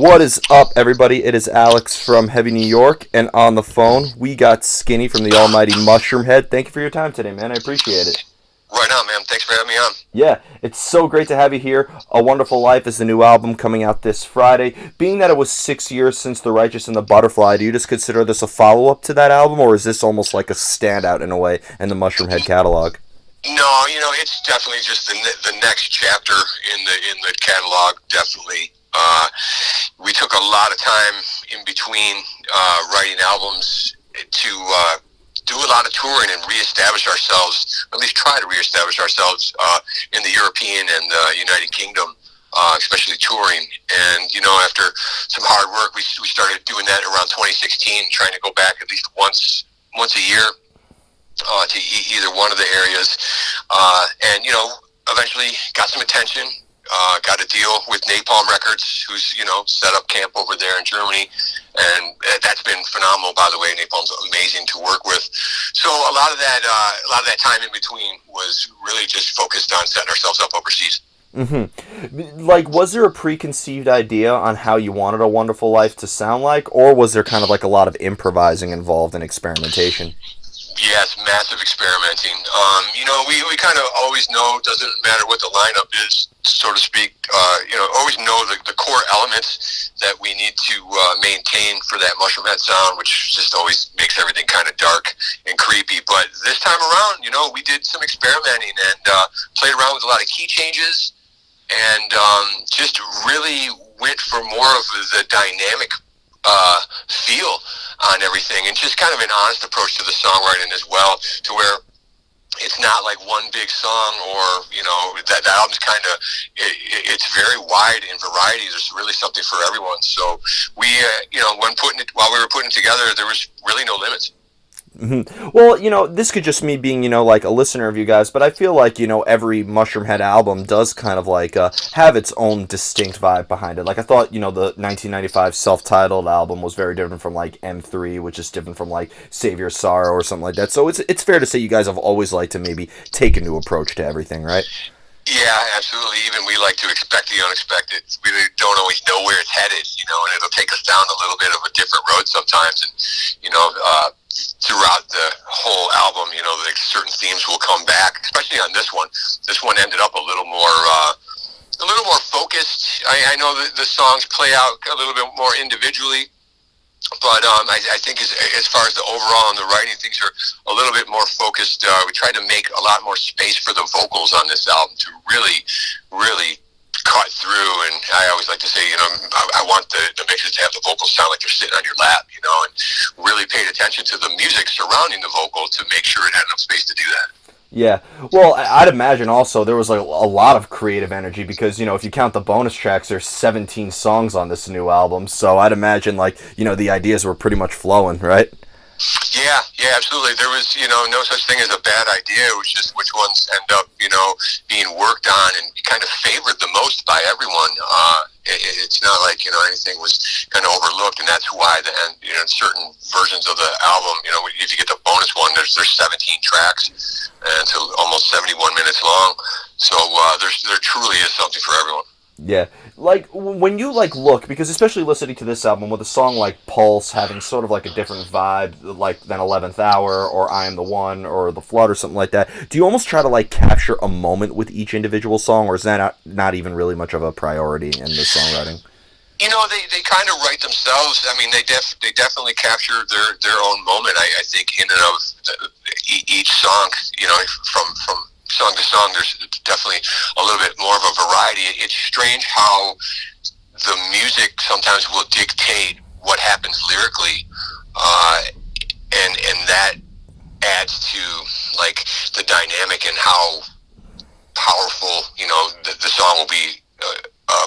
What is up, everybody? It is Alex from Heavy New York, and on the phone, we got Skinny from the almighty Mushroomhead. Thank you for your time today, man. I appreciate it. Right on, man. Thanks for having me on. Yeah, it's so great to have you here. A Wonderful Life is the new album coming out this Friday. Being that it was 6 years since The Righteous and the Butterfly, do you just consider this a follow-up to that album, or is this almost like a standout in a way in the Mushroomhead catalog? No, it's definitely just the next chapter in the catalog. Definitely, we took a lot of time in between writing albums to do a lot of touring and reestablish ourselves, at least try to reestablish ourselves in the European and the United Kingdom, especially touring. And after some hard work, we started doing that around 2016, trying to go back at least once a year to either one of the areas, and eventually got some attention. Got a deal with Napalm Records, who's set up camp over there in Germany, and that's been phenomenal. By the way, Napalm's amazing to work with. So a lot of that time in between was really just focused on setting ourselves up overseas. Like, was there a preconceived idea on how you wanted A Wonderful Life to sound like, or was there kind of like a lot of improvising involved in experimentation? Yes, massive experimenting. We kind of always know, doesn't matter what the lineup is, so to speak, always know the core elements that we need to maintain for that Mushroomhead sound, which just always makes everything kind of dark and creepy. But this time around, we did some experimenting and played around with a lot of key changes and just really went for more of the dynamic feel on everything, and just kind of an honest approach to the songwriting as well, to where it's not like one big song, or that album's kind of it's very wide in variety. There's really something for everyone. So we while we were putting it together, there was really no limits. Well, this could just me being, like a listener of you guys, but I feel like, every Mushroomhead album does kind of like have its own distinct vibe behind it. Like, I thought, the 1995 self-titled album was very different from like M3, which is different from like Save Your Sorrow or something like that. So it's fair to say you guys have always liked to maybe take a new approach to everything, right? Yeah, absolutely. Even we like to expect the unexpected. We don't always know where it's headed, and it'll take us down a little bit of a different road sometimes. And, throughout the whole album, like certain themes will come back, especially on this one. This one ended up a little more focused. I know that the songs play out a little bit more individually, but I think as far as the overall and the writing, things are a little bit more focused. We tried to make a lot more space for the vocals on this album to really cut through. And I always like to say, I want the mixes to have the vocals sound like they're sitting on your lap, and really paid attention to the music surrounding the vocal to make sure it had enough space to do that. Yeah, well, I'd imagine also there was like a lot of creative energy because, if you count the bonus tracks, there's 17 songs on this new album. So I'd imagine like, the ideas were pretty much flowing, right? Yeah, absolutely. There was, no such thing as a bad idea. It was just which ones end up, being worked on and kind of favored the most by everyone. It's not like, anything was kind of overlooked, and that's why certain versions of the album, if you get the bonus one, there's 17 tracks, and it's almost 71 minutes long. So there truly is something for everyone. Yeah, like when you like look, because especially listening to this album with a song like Pulse having sort of like a different vibe like than 11th Hour or I Am the One or The Flood or something like that, do you almost try to like capture a moment with each individual song, or is that not even really much of a priority in the songwriting? They kind of write themselves. I mean, they definitely capture their own moment. I think in and of each song, from song to song, there's definitely a little bit more of a variety. It's strange how the music sometimes will dictate what happens lyrically, and that adds to like the dynamic and how powerful the song will be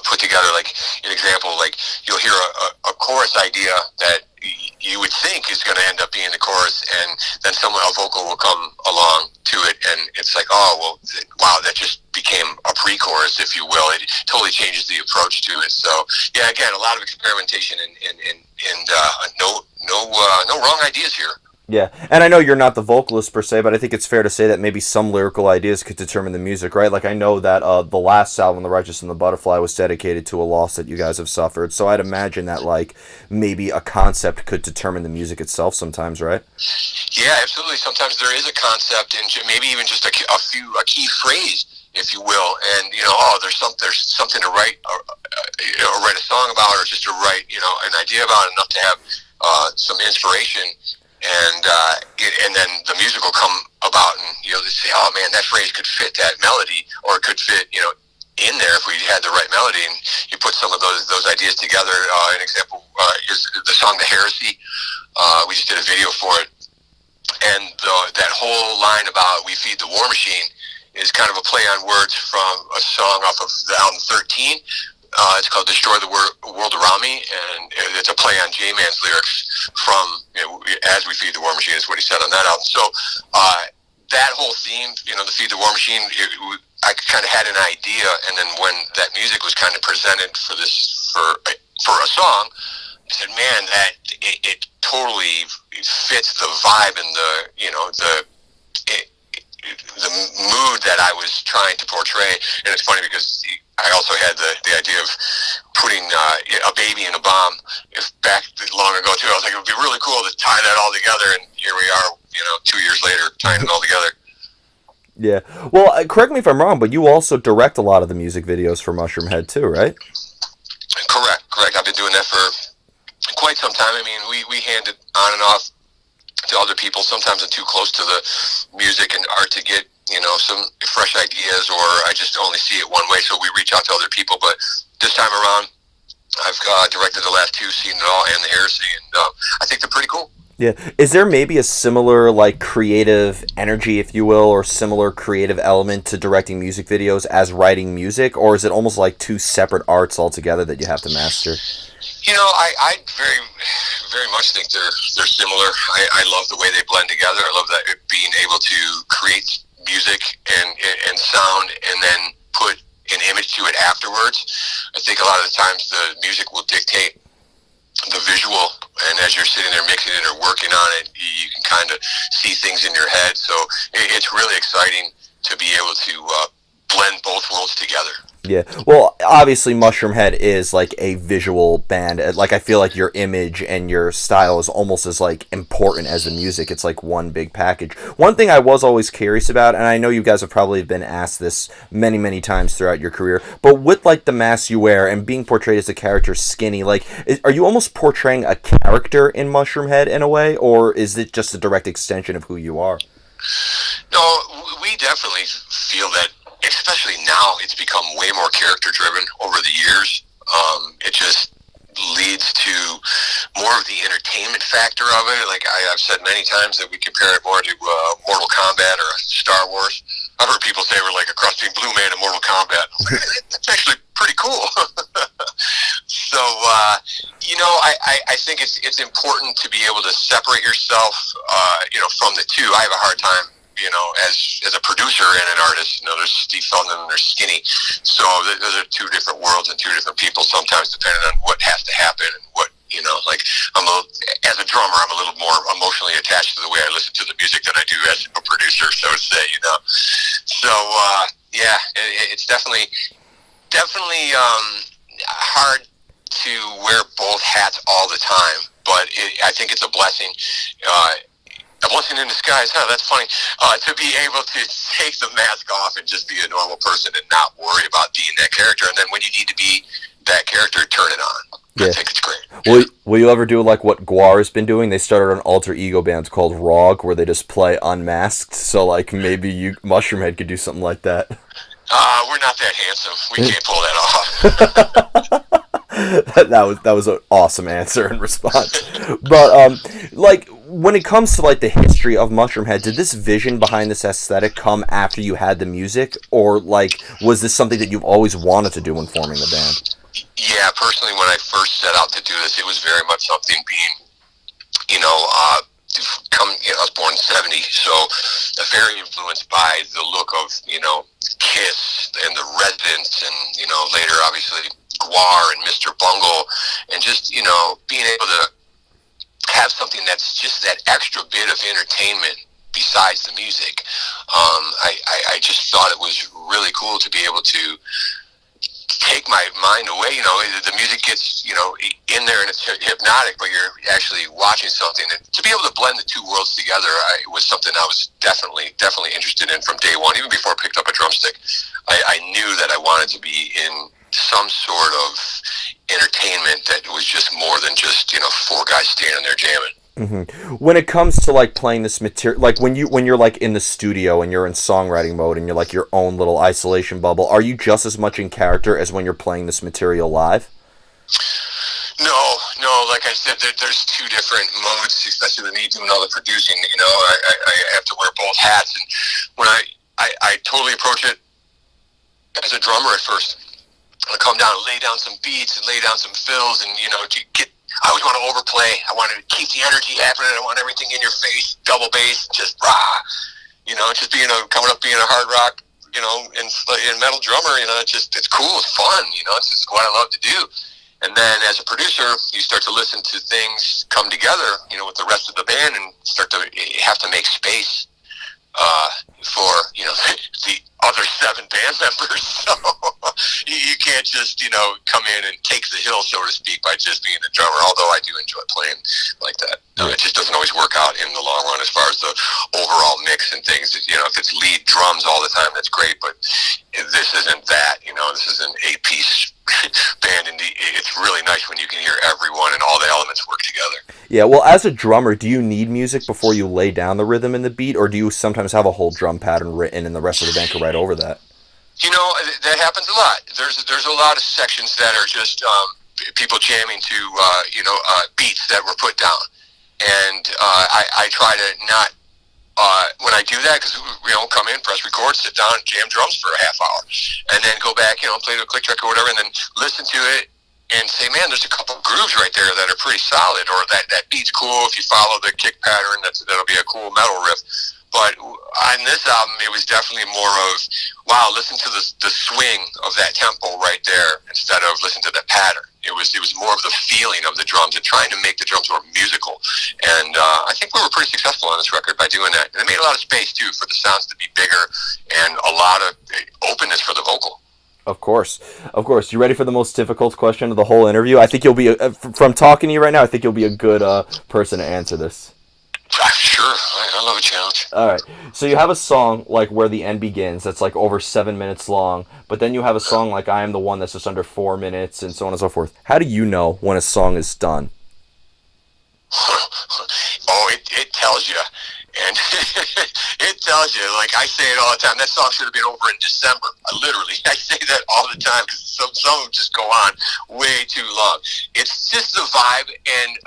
put together. Like an example, like you'll hear a chorus idea that you would think is going to end up being the chorus, and then a vocal will come along to it, and it's like, oh well, wow, that just became a pre-chorus, if you will. It totally changes the approach to it. So yeah, again, a lot of experimentation and no wrong ideas here. Yeah, and I know you're not the vocalist per se, but I think it's fair to say that maybe some lyrical ideas could determine the music, right? Like I know that the last album, "The Righteous and the Butterfly," was dedicated to a loss that you guys have suffered. So I'd imagine that like maybe a concept could determine the music itself sometimes, right? Yeah, absolutely. Sometimes there is a concept, and maybe even just a key phrase, if you will, and oh, there's something to write, or write a song about, or just to write, an idea about, enough to have some inspiration, and then the music will come about, and just say, oh man, that phrase could fit that melody, or it could fit, in there if we had the right melody, and you put some of those ideas together. An example is the song "The Heresy." We just did a video for it, and that whole line about "we feed the war machine" is kind of a play on words from a song off of the album 13. It's called "Destroy the World Around Me," and it's a play on J-Man's lyrics from "As We Feed the War Machine" is what he said on that album. So that whole theme, the "Feed the War Machine," I kind of had an idea, and then when that music was kind of presented for a song, I said, "Man, that it totally fits the vibe and the mood that I was trying to portray." And it's funny because I also had the idea of putting a baby in a bomb back long ago too. I was like, it would be really cool to tie that all together, and here we are, 2 years later, tying it all together. Yeah. Well, correct me if I'm wrong, but you also direct a lot of the music videos for Mushroomhead too, right? Correct. I've been doing that for quite some time. I mean, we hand it on and off to other people. Sometimes I'm too close to the music and art to get, some fresh ideas, or I just only see it one way, so we reach out to other people. But this time around, I've directed the last two, "Seen It All" and "The Heresy," and I think they're pretty cool. Yeah. Is there maybe a similar like creative energy, if you will, or similar creative element to directing music videos as writing music, or is it almost like two separate arts altogether that you have to master? I very, very much think they're similar. I love the way they blend together. I love that being able to create music and sound, and then put an image to it afterwards. I think a lot of the times the music will dictate the visual, and as you're sitting there mixing it or working on it, you can kind of see things in your head. So it's really exciting to be able to blend both worlds together. Yeah. Well, obviously Mushroomhead is like a visual band. Like I feel like your image and your style is almost as like important as the music. It's like one big package. One thing I was always curious about, and I know you guys have probably been asked this many, many times throughout your career, but with like the mask you wear and being portrayed as a character skinny, like are you almost portraying a character in Mushroomhead in a way, or is it just a direct extension of who you are? No, we definitely feel that, especially now, it's become way more character driven over the years. It just leads to more of the entertainment factor of it. Like I've said many times that we compare it more to Mortal Kombat or Star Wars. I've heard people say we're like a cross between Blue Man and Mortal Kombat. That's actually pretty cool. So, I think it's important to be able to separate yourself, from the two. I have a hard time, as a producer and an artist. There's Steve Feldman and there's Skinny. So those are two different worlds and two different people sometimes, depending on what has to happen and what, like as a drummer, I'm a little more emotionally attached to the way I listen to the music than I do as a producer, so to say, So, yeah, it's definitely hard to wear both hats all the time, but I think it's a blessing. A blessing in disguise, huh? That's funny. To be able to take the mask off and just be a normal person and not worry about being that character, and then when you need to be that character, turn it on. Yeah. I think it's great. Will you ever do like what Guar has been doing? They started an alter ego band called Rog, where they just play unmasked. So like maybe Mushroomhead could do something like that. We're not that handsome. We can't pull that off. that was an awesome answer and response. But like when it comes to like the history of Mushroomhead, did this vision behind this aesthetic come after you had the music, or like was this something that you've always wanted to do when forming the band? Yeah, personally, when I first set out to do this, it was very much something being, I was born in '70, so very influenced by the look of, Kiss and the Residents, and, later, obviously, Guar and Mr. Bungle, and just, being able to have something that's just that extra bit of entertainment besides the music. I just thought it was really cool to be able to take my mind away. You know, the music gets, you know, in there and it's hypnotic, but you're actually watching something. And to be able to blend the two worlds together was something I was definitely interested in from day one. Even before I picked up a drumstick, I knew that I wanted to be in some sort of entertainment that was just more than just, you know, four guys standing there jamming. When it comes to like playing this material, like when you're like in the studio and you're in songwriting mode and you're like your own little isolation bubble, are you just as much in character as when you're playing this material live? No. Like I said, there's two different modes, especially with me doing all the producing. You know, I have to wear both hats, and when I totally approach it as a drummer at first. I come down and lay down some beats and lay down some fills, and you know, I always want to overplay. I want to keep the energy happening. I want everything in your face, double bass, just rah. You know, just coming up being a hard rock, you know, and metal drummer. You know, it's cool, it's fun. You know, it's just what I love to do. And then as a producer, you start to listen to things come together, you know, with the rest of the band, and start to have to make space for, you know, the other 7 band members. So you can't just, you know, come in and take the hill, so to speak, by just being a drummer, although I do enjoy playing like that. It just doesn't always work out in the long run as far as the overall mix and things. You know, if it's lead drums all the time, that's great, but this isn't that. You know, this is an 8-piece band, and it's really nice when you can hear everyone and all the elements work together. Yeah, well, as a drummer, do you need music before you lay down the rhythm and the beat, or do you sometimes have a whole drum pattern written and the rest of the band can write over that? You know, that happens a lot. There's a lot of sections that are just people jamming to beats that were put down, and I try to not when I do that, because you know, come in, press record, sit down, jam drums for a half hour, and then go back, you know, play the click track or whatever, and then listen to it and say, man, there's a couple grooves right there that are pretty solid, or that beat's cool if you follow the kick pattern. That'll be a cool metal riff. But on this album, it was definitely more of, wow, listen to the swing of that tempo right there instead of listen to the pattern. It was more of the feeling of the drums and trying to make the drums more musical. And I think we were pretty successful on this record by doing that. And it made a lot of space, too, for the sounds to be bigger and a lot of openness for the vocal. Of course. You ready for the most difficult question of the whole interview? I think you'll be, from talking to you right now, I think you'll be a good person to answer this. Sure, I love a challenge. All right, so you have a song like Where the End Begins that's like over 7 minutes long, but then you have a song like I Am the One that's just under 4 minutes, and so on and so forth. How do you know when a song is done? Oh, it tells you. And it tells you, like I say it all the time, that song should have been over in December. I say that all the time, because some of them just go on way too long. It's just the vibe and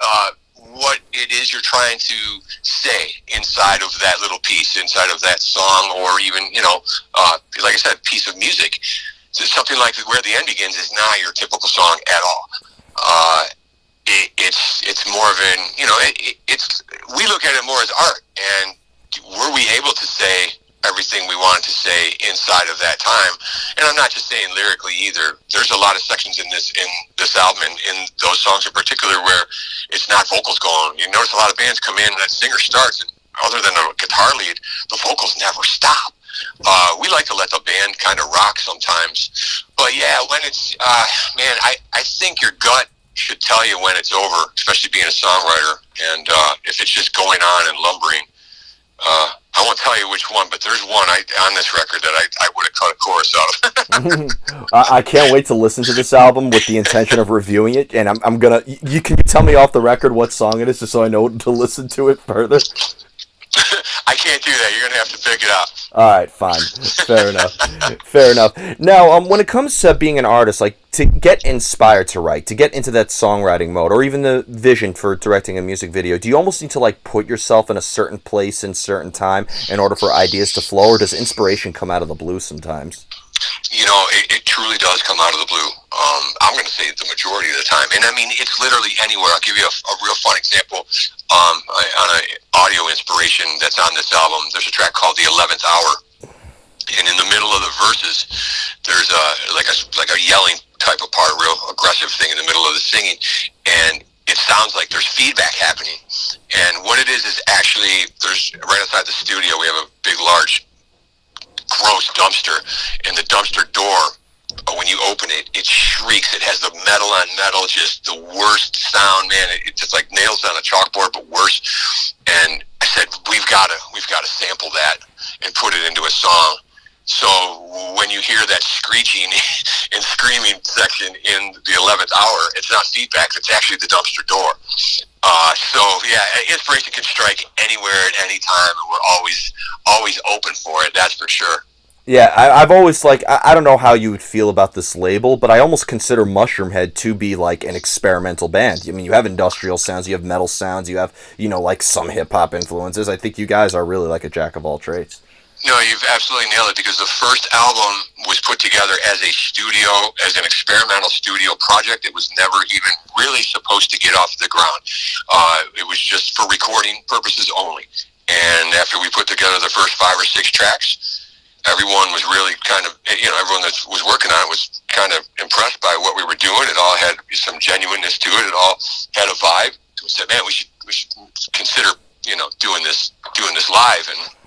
what it is you're trying to say inside of that little piece, inside of that song, or even, you know, like I said, piece of music. So something like Where the End Begins is not your typical song at all. It's more of an, you know, we look at it more as art, and were we able to say everything we wanted to say inside of that time? And I'm not just saying lyrically either. There's a lot of sections in this album, and in those songs in particular, where it's not vocals going. You notice a lot of bands come in and that singer starts, and other than a guitar lead, the vocals never stop. We like to let the band kind of rock sometimes, but yeah, when it's man, I think your gut should tell you when it's over, especially being a songwriter. And if it's just going on and lumbering, I won't tell you which one, but there's one on this record that I would have cut a chorus out of. I can't wait to listen to this album with the intention of reviewing it, and I'm gonna. Can you tell me off the record what song it is, just so I know to listen to it further? I can't do that. You're gonna have to pick it up. All right, fine. Fair enough. Now, when it comes to being an artist, like to get inspired to write, to get into that songwriting mode, or even the vision for directing a music video, do you almost need to like put yourself in a certain place in certain time in order for ideas to flow, or does inspiration come out of the blue sometimes? You know, it truly does come out of the blue. I'm going to say the majority of the time. And I mean, it's literally anywhere. I'll give you a real fun example. On an audio inspiration that's on this album, there's a track called The 11th Hour. And in the middle of the verses, there's like a yelling type of part, a real aggressive thing in the middle of the singing. And it sounds like there's feedback happening. And what it is actually, there's right outside the studio, we have a big, large, gross dumpster, and the dumpster door, when you open it, it shrieks. It has the metal on metal, just the worst sound, man. It's just like nails on a chalkboard, but worse. And I said, we've got to sample that and put it into a song. So when you hear that screeching and screaming section in the 11th hour, it's not feedback, it's actually the dumpster door. So yeah, inspiration can strike anywhere at any time, and we're always open for it, that's for sure. Yeah, I've always I don't know how you would feel about this label, but I almost consider Mushroomhead to be like an experimental band. I mean, you have industrial sounds, you have metal sounds, you have, like some hip hop influences. I think you guys are really like a jack of all trades. No, you've absolutely nailed it, because the first album was put together as an experimental studio project. It was never even really supposed to get off the ground. It was just for recording purposes only. And after we put together the first 5 or 6 tracks, everyone was really kind of, everyone that was working on it was kind of impressed by what we were doing. It all had some genuineness to it. It all had a vibe. We said, man, we should consider, doing this live. And,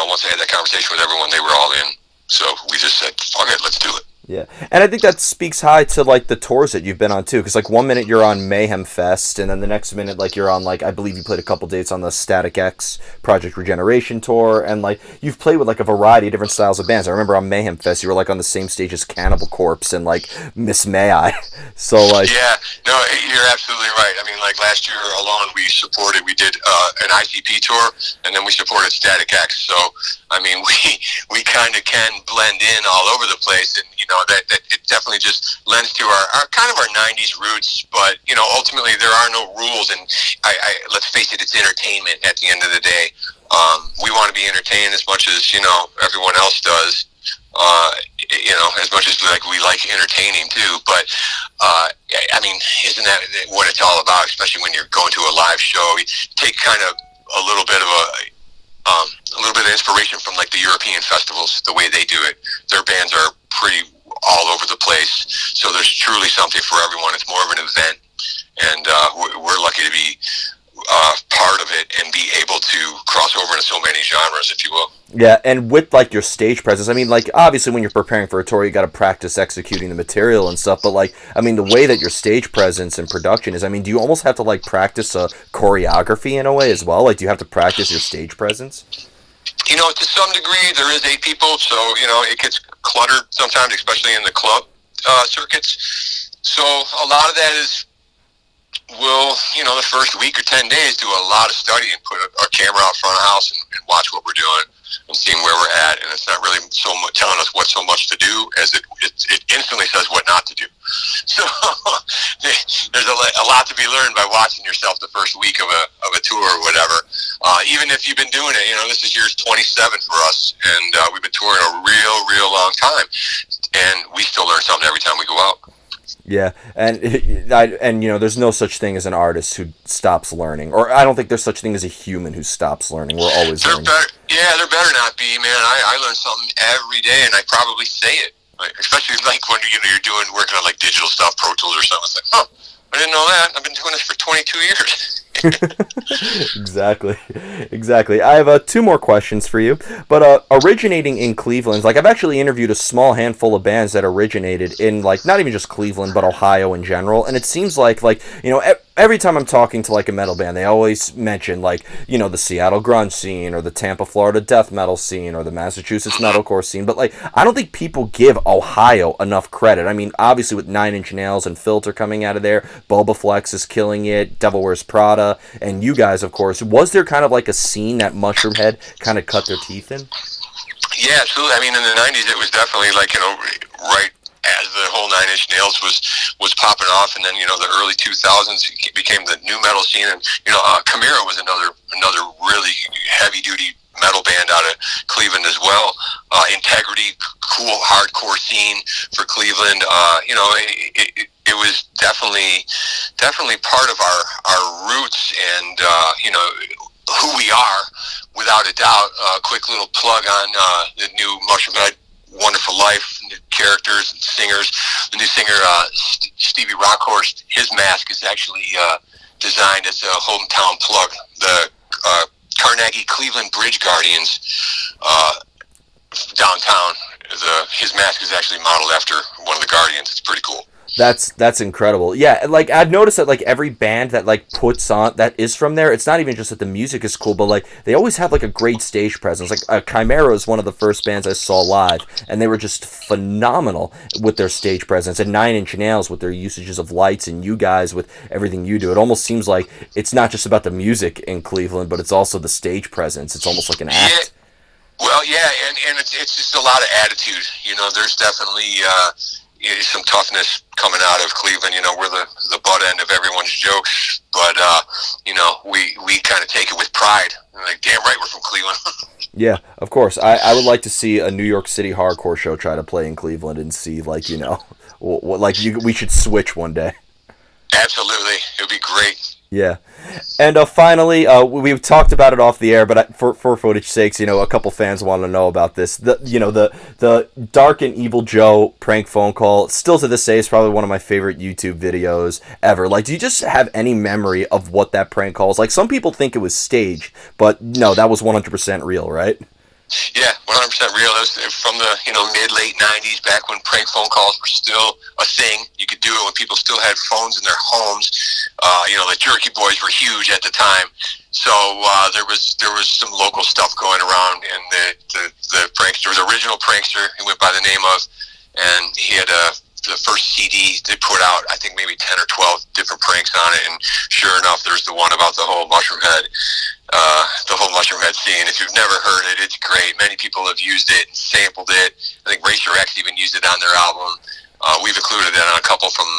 once I had that conversation with everyone, they were all in. So we just said, fuck it, let's do it. Yeah, and I think that speaks high to like the tours that you've been on too, because like one minute you're on Mayhem Fest, and then the next minute like you're on like, I believe you played a couple dates on the Static X Project Regeneration tour, and like you've played with like a variety of different styles of bands. I remember on Mayhem Fest you were like on the same stage as Cannibal Corpse and like Miss May I. So like, yeah, no, you're absolutely right. I mean, like last year alone we did an ICP tour, and then we supported Static X. So I mean, we kind of can blend in all over the place, and that it definitely just lends to our kind of our 90s roots. But ultimately there are no rules, and I let's face it, it's entertainment at the end of the day. We want to be entertained as much as everyone else does. As much as we like entertaining too. But I mean, isn't that what it's all about? Especially when you're going to a live show, you take kind of a little bit of inspiration from like the European festivals, the way they do it. Their bands are pretty all over the place, so there's truly something for everyone. It's more of an event, and we're lucky to be part of it and be able to cross over into so many genres, if you will. Yeah, and with like your stage presence, I mean, like obviously when you're preparing for a tour, you got to practice executing the material and stuff. But like, I mean, the way that your stage presence and production is, I mean, do you almost have to like practice a choreography in a way as well? Like, do you have to practice your stage presence? To some degree, there is 8 people, so it gets cluttered sometimes, especially in the club circuits. So a lot of that is, we'll, the first week or 10 days do a lot of study and put our camera out front of the house and watch what we're doing and seeing where we're at. And it's not really so much telling us what so much to do as it instantly says what not to do. So there's a lot to be learned by watching yourself the first week of a tour or whatever. Even if you've been doing it, this is year 27 for us, and we've been touring a real long time, and we still learn something every time we go out. Yeah, and there's no such thing as an artist who stops learning, or I don't think there's such thing as a human who stops learning. We're always learning. There better not be, man. I learn something every day, and I probably say it, especially like when you're working on like digital stuff, Pro Tools or something. It's like, I didn't know that. I've been doing this for 22 years. Exactly. I have 2 more questions for you. But originating in Cleveland, like I've actually interviewed a small handful of bands that originated in like not even just Cleveland, but Ohio in general, and it seems like every time I'm talking to like a metal band, they always mention like the Seattle grunge scene or the Tampa, Florida death metal scene or the Massachusetts metalcore scene, but like I don't think people give Ohio enough credit. I mean, obviously with 9 Inch Nails and Filter coming out of there, Boba Flex is killing it, Devil Wears Prada, and you guys, of course. Was there kind of like a scene that Mushroomhead kind of cut their teeth in? Yeah, absolutely. I mean, in the 90s, it was definitely like, right as the whole 9 Inch Nails was popping off, and then, the early 2000s became the new metal scene, and, Chimera was another really heavy-duty metal band out of Cleveland as well. Integrity, cool, hardcore scene for Cleveland. It was definitely part of our roots, and who we are, without a doubt. Quick little plug on the new Mushroomhead, Wonderful Life, new characters and singers. The new singer, Stevie Rockhorst, his mask is actually designed as a hometown plug. The Carnegie Cleveland Bridge Guardians downtown. His mask is actually modeled after one of the Guardians. It's pretty cool. That's incredible. Yeah, like I've noticed that like every band that like puts on that is from there, it's not even just that the music is cool, but like they always have like a great stage presence. Like Chimera is one of the first bands I saw live, and they were just phenomenal with their stage presence. And 9 Inch Nails with their usages of lights, and you guys with everything you do. It almost seems like it's not just about the music in Cleveland, but it's also the stage presence. It's almost like an act. Yeah. Well, yeah, and it's just a lot of attitude. You know, there's definitely some toughness coming out of Cleveland. You know, we're the butt end of everyone's jokes, but you know, we kind of take it with pride. Like, damn right, we're from Cleveland. Yeah, of course. I would like to see a New York City hardcore show try to play in Cleveland and see, like, you know, we should switch one day. Absolutely, it would be great. Yeah, and finally, we've talked about it off the air, but for footage sakes, you know, a couple fans want to know about this. The Dark and Evil Joe prank phone call, still to this day, is probably one of my favorite YouTube videos ever. Like, do you just have any memory of what that prank call is? Like, some people think it was staged, but no, that was 100% real, right? Yeah, 100% real. It was from the mid-late 90s, back when prank phone calls were still a thing. You could do it when people still had phones in their homes. The Jerky Boys were huge at the time, so there was some local stuff going around. And the prankster, the original prankster, he went by the name of, and he had the first CD they put out, I think maybe 10 or 12 different pranks on it, and sure enough, there's the one about the whole Mushroomhead. The whole Mushroomhead scene. If you've never heard it, it's great. Many people have used it and sampled it. I think Racer X even used it on their album. We've included it on a couple from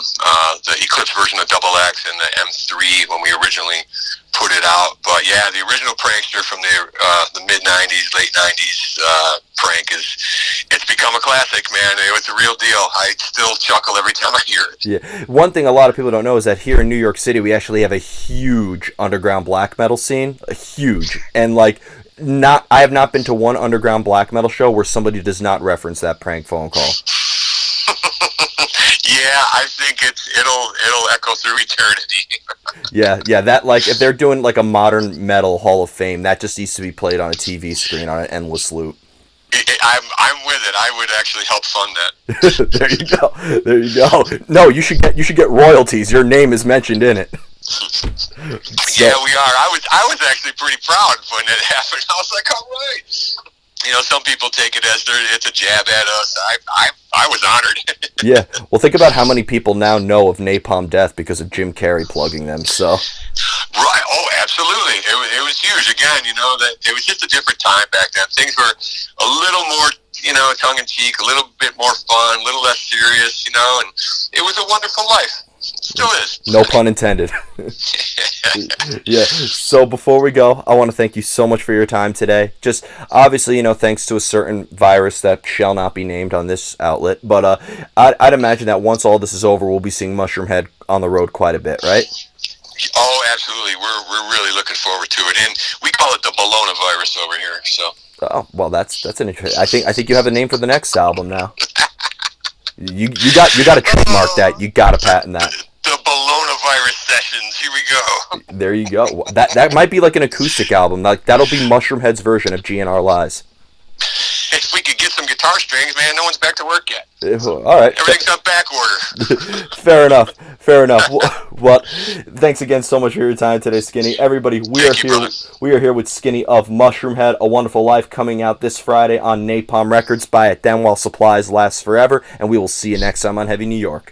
the Eclipse version of Double X and the M3 when we originally put it out. But yeah, the original prankster from the mid 90s, late 90s prank it's become a classic, man. It was a real deal. I still chuckle every time I hear it. Yeah. One thing a lot of people don't know is that here in New York City, we actually have a huge underground black metal scene. A huge. And like, I have not been to one underground black metal show where somebody does not reference that prank phone call. Yeah, I think it'll echo through eternity. yeah, that, like, if they're doing like a modern metal Hall of Fame, that just needs to be played on a TV screen on an endless loop. I'm with it. I would actually help fund that. There you go. No, you should get royalties. Your name is mentioned in it. Yeah, we are. I was actually pretty proud when it happened. I was like, all right. Some people take it as it's a jab at us. I was honored. Yeah. Well, think about how many people now know of Napalm Death because of Jim Carrey plugging them. So. Right. Oh, absolutely. It was huge. Again, that it was just a different time back then. Things were a little more, tongue in cheek, a little bit more fun, a little less serious, and it was a wonderful life. Still is. No pun intended. Yeah. So before we go, I want to thank you so much for your time today. Just obviously, thanks to a certain virus that shall not be named on this outlet. But I'd imagine that once all this is over, we'll be seeing Mushroomhead on the road quite a bit, right? Oh, absolutely. We're really looking forward to it, and we call it the Bologna virus over here. So. Oh well, that's an interesting. I think you have a name for the next album now. You got to trademark that. You got to patent that. The Bologna virus sessions. Here we go. There you go. That might be like an acoustic album. Like, that'll be Mushroomhead's version of GNR Lies. If we could get some guitar strings, man, no one's back to work yet. All right. Everything's on back order. Fair enough. Well, thanks again so much for your time today, Skinny. Everybody, we are here with Skinny of Mushroomhead, A Wonderful Life, coming out this Friday on Napalm Records. Buy it then while supplies last forever, and we will see you next time on Heavy New York.